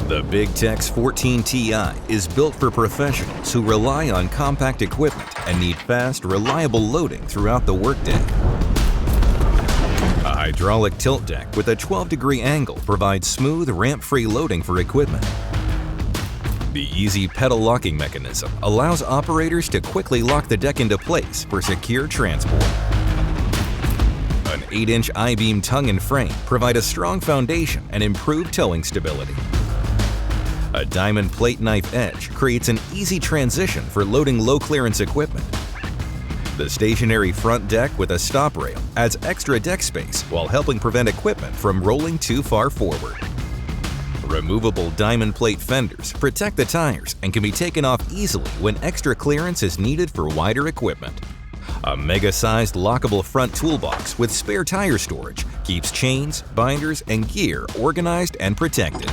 The Big Tex 14 Ti is built for professionals who rely on compact equipment and need fast, reliable loading throughout the workday. A hydraulic tilt deck with a 12-degree angle provides smooth, ramp-free loading for equipment. The easy pedal locking mechanism allows operators to quickly lock the deck into place for secure transport. An 8-inch I-beam tongue and frame provide a strong foundation and improved towing stability. A diamond plate knife edge creates an easy transition for loading low-clearance equipment. The stationary front deck with a stop rail adds extra deck space while helping prevent equipment from rolling too far forward. Removable diamond plate fenders protect the tires and can be taken off easily when extra clearance is needed for wider equipment. A mega-sized lockable front toolbox with spare tire storage keeps chains, binders, and gear organized and protected.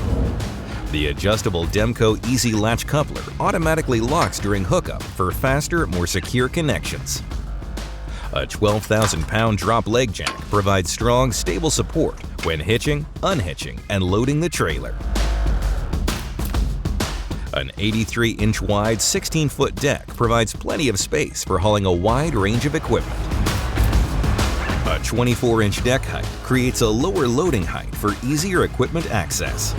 The adjustable Demco Easy Latch coupler automatically locks during hookup for faster, more secure connections. A 12,000-pound drop leg jack provides strong, stable support when hitching, unhitching, and loading the trailer. An 83-inch wide, 16-foot deck provides plenty of space for hauling a wide range of equipment. A 24-inch deck height creates a lower loading height for easier equipment access.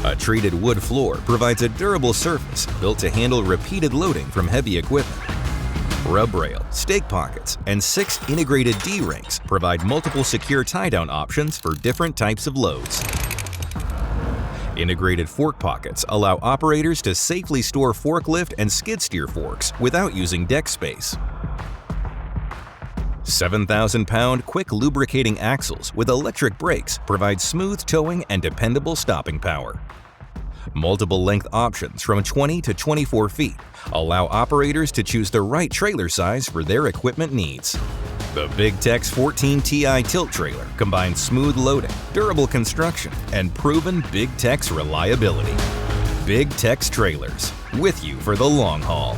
A treated wood floor provides a durable surface built to handle repeated loading from heavy equipment. Rub rail, stake pockets, and 6 integrated D-rings provide multiple secure tie-down options for different types of loads. Integrated fork pockets allow operators to safely store forklift and skid steer forks without using deck space. 7,000-pound quick lubricating axles with electric brakes provide smooth towing and dependable stopping power. Multiple length options from 20 to 24 feet allow operators to choose the right trailer size for their equipment needs. The Big Tex 14 Ti tilt trailer combines smooth loading, durable construction, and proven Big Tex reliability. Big Tex Trailers, with you for the long haul.